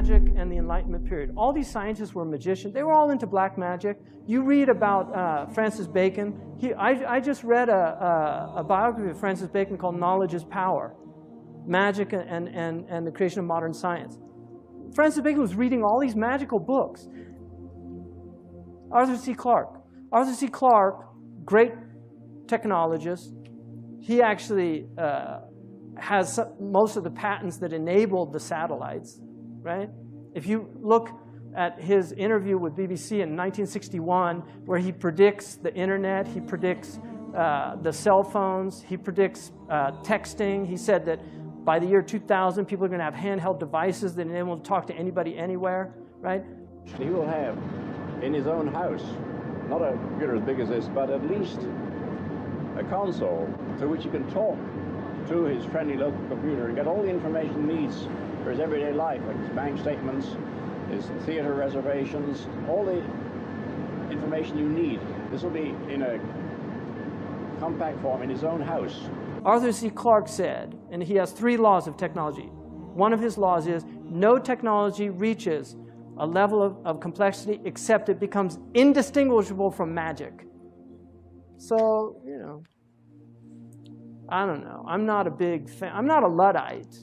magic and the Enlightenment period. All these scientists were magicians. They were all into black magic. You read about Francis Bacon. I just read a biography of Francis Bacon called Knowledge is Power, Magic and the Creation of Modern Science. Francis Bacon was reading all these magical books. Arthur C. Clarke. Arthur C. Clarke, great technologist. He actually has most of the patents that enabled the satellites, right? If you look at his interview with BBC in 1961, where he predicts the internet, he predicts the cell phones, he predicts texting. He said that by the year 2000, people are going to have handheld devices that enable them to talk to anybody anywhere, right? He will have in his own house, not a computer as big as this, but at least a console through which he can talk to his friendly local computer and get all the information he needs for his everyday life, like his bank statements, his theater reservations, all the information you need. This will be in a compact form in his own house. Arthur C. Clarke said, and he has 3 laws of technology. One of his laws is no technology reaches a level of complexity except it becomes indistinguishable from magic. So, you know, I don't know. I'm not a big fan. I'm not a Luddite,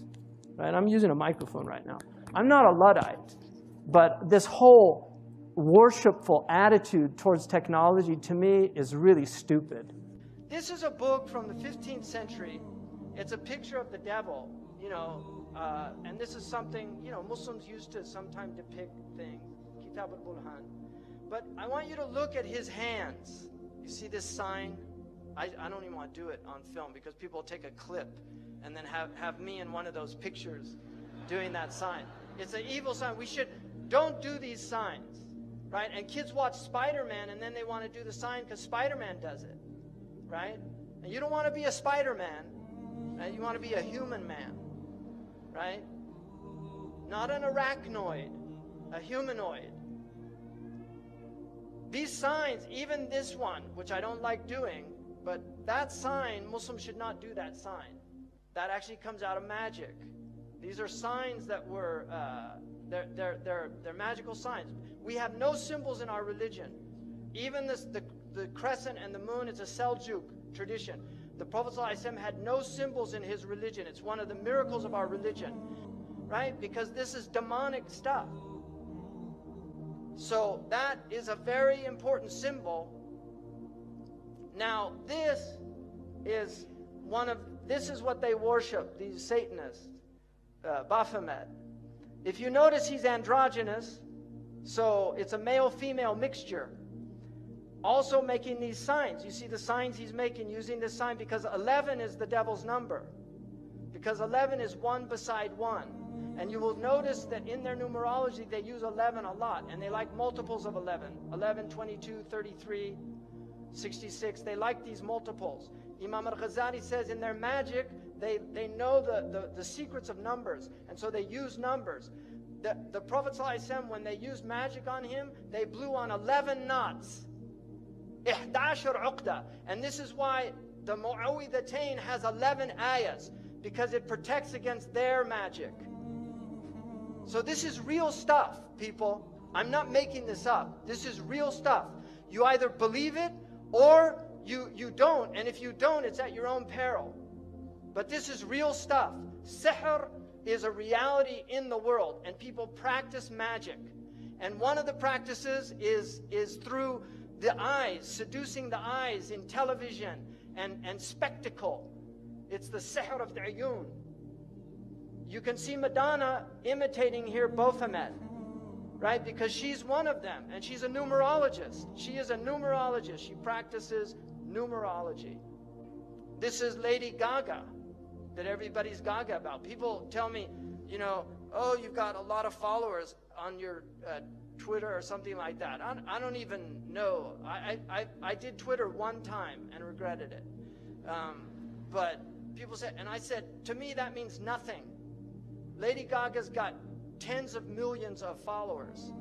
right? I'm using a microphone right now. I'm not a Luddite. But this whole worshipful attitude towards technology, to me, is really stupid. This is a book from the 15th century. It's a picture of the devil, you know, and this is something, you know, Muslims used to sometimes depict things, Kitab al-Bulhan. But I want you to look at his hands. You see this sign? I don't even want to do it on film because people will take a clip and then have me in one of those pictures doing that sign. It's an evil sign. Don't do these signs, right? And kids watch Spider-Man and then they want to do the sign because Spider-Man does it, right? And you don't want to be a Spider-Man, right? You want to be a human man, right? Not an arachnoid, a humanoid. These signs, even this one, which I don't like doing, but that sign, Muslims should not do that sign. That actually comes out of magic. These are signs that were, they're magical signs. We have no symbols in our religion. Even the crescent and the moon is a Seljuk tradition. The Prophet ﷺ had no symbols in his religion. It's one of the miracles of our religion, right? Because this is demonic stuff. So that is a very important symbol. Now, this is what they worship, these Satanists, Baphomet. If you notice, he's androgynous, so it's a male-female mixture. Also making these signs. You see the signs he's making using this sign because 11 is the devil's number. Because 11 is 1 beside 1. And you will notice that in their numerology, they use 11 a lot, and they like multiples of 11. 11, 22, 33, 66. They like these multiples. Imam al-Ghazali says in their magic, they know the secrets of numbers, and so they use numbers. The Prophet ﷺ, when they used magic on him, they blew on 11 knots. 11 uqda. And this is why the Mu'awwidhatayn has 11 ayahs, because it protects against their magic. So this is real stuff, people. I'm not making this up. This is real stuff. You either believe it or you don't, and if you don't, it's at your own peril. But this is real stuff. Sihr is a reality in the world, and people practice magic. And one of the practices is through the eyes, seducing the eyes in television and spectacle. It's the sihr of the ayun. You can see Madonna imitating here Baphomet, right? Because she's one of them, and she's a numerologist. She is a numerologist. She practices numerology. This is Lady Gaga, that everybody's gaga about. People tell me, you know, oh, you've got a lot of followers on your Twitter or something like that. I don't even know. I did Twitter one time and regretted it. But people said, and I said, to me that means nothing. Lady Gaga's got tens of millions of followers.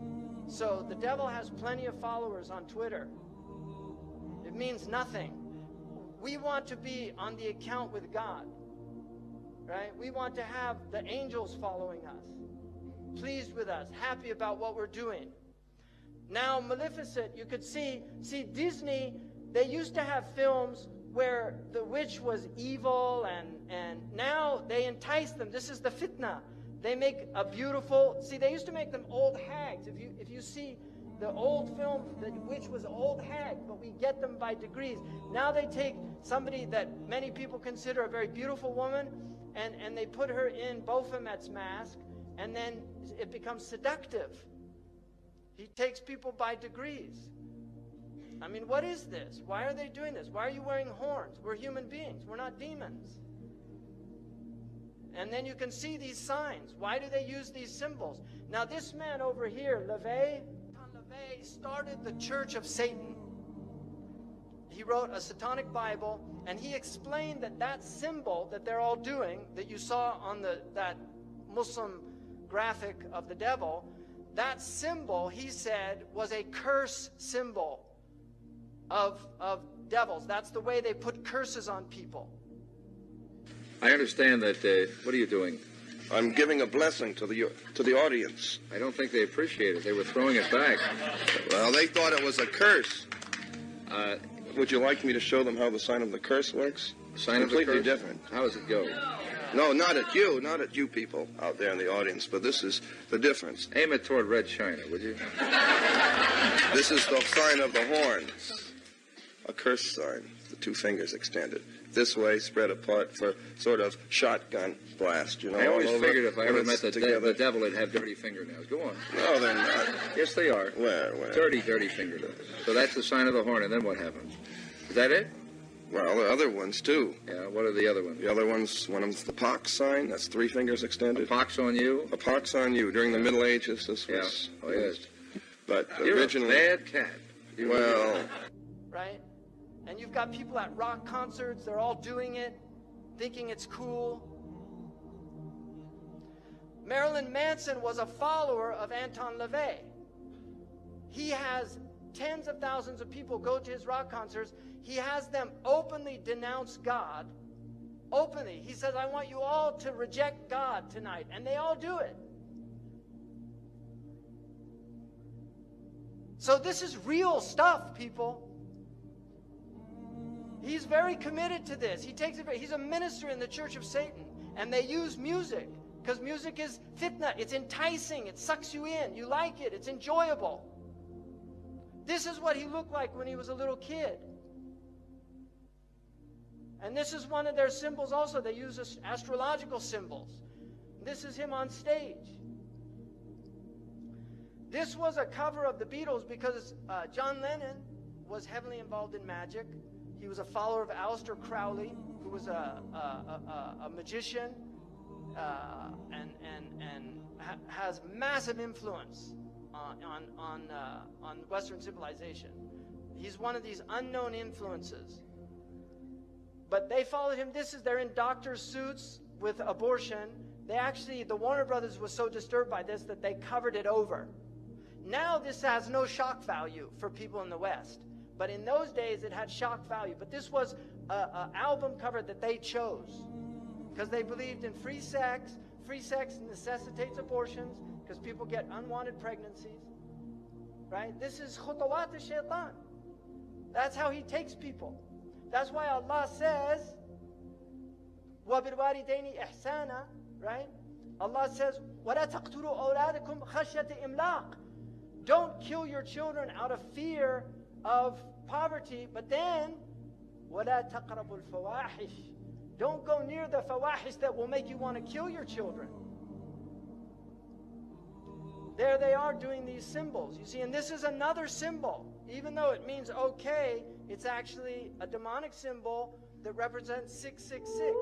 So the devil has plenty of followers on Twitter. It means nothing. We want to be on the account with God, right? We want to have the angels following us. pleased with us, happy about what we're doing. Now, Maleficent, you could see Disney, they used to have films where the witch was evil, and now they entice them. This is the fitna. They make a beautiful, they used to make them old hags. If you see the old film, the witch was an old hag, but we get them by degrees. Now they take somebody that many people consider a very beautiful woman, and they put her in Baphomet's mask, and then it becomes seductive. He takes people by degrees. I mean, what is this? Why are they doing this? Why are you wearing horns? We're human beings. We're not demons. And then you can see these signs. Why do they use these symbols? Now, this man over here, LaVey started the Church of Satan. He wrote a satanic Bible, and he explained that symbol that they're all doing, that you saw on that Muslim graphic of the devil, that symbol, he said, was a curse symbol of devils. That's the way they put curses on people. I understand that, what are you doing? I'm giving a blessing to the audience. I don't think they appreciate it. They were throwing it back. Well, they thought it was a curse. Would you like me to show them how the sign of the curse works? Sign of the curse? Completely different. How does it go? No, not at you people out there in the audience, but this is the difference. Aim it toward Red China, would you? This is the sign of the horns. A curse sign, the two fingers extended. This way, spread apart for sort of shotgun blast, you know. I always all figured if I ever when met it's the devil, it'd have dirty fingernails. Go on. No, they're not. Yes, they are. Where? Dirty fingernails. So that's the sign of the horn, and then what happens? Is that it? Well, there are other ones, too. Yeah, what are the other ones? The other ones, one of them's the pox sign. That's 3 fingers extended. A pox on you? A pox on you. During the Middle Ages, this was used. But You're originally... a bad cat. Well... Right? And you've got people at rock concerts, they're all doing it, thinking it's cool. Marilyn Manson was a follower of Anton LaVey. He has tens of thousands of people go to his rock concerts. He has them openly denounce God. Openly. He says, I want you all to reject God tonight. And they all do it. So this is real stuff, people. He's very committed to this. He takes it. He's a minister in the Church of Satan, and they use music because music is fitna. It's enticing. It sucks you in. You like it. It's enjoyable. This is what he looked like when he was a little kid. And this is one of their symbols also. They use astrological symbols. This is him on stage. This was a cover of the Beatles because John Lennon was heavily involved in magic. He was a follower of Aleister Crowley, who was a magician and has massive influence on Western civilization. He's one of these unknown influences. But they followed him. They're in doctor's suits with abortion. The Warner Brothers was so disturbed by this that they covered it over. Now this has no shock value for people in the West. But in those days, it had shock value. But this was an album cover that they chose because they believed in free sex. Free sex necessitates abortions because people get unwanted pregnancies. Right? This is khutawat al-shaytan. That's how he takes people. That's why Allah says, وَبِالْوَالِدَيْنِ إِحْسَانًا, right? Allah says, وَلَا تَقْتُلُوا أَوْلَادَكُمْ خَشْيَةَ إِمْلَاقٍ. Don't kill your children out of fear of poverty, but then وَلَا تَقْرَبُوا الْفَوَاحِشِ. Don't go near the fawahish that will make you want to kill your children. There they are doing these symbols, you see, and this is another symbol. Even though it means okay, it's actually a demonic symbol that represents 666.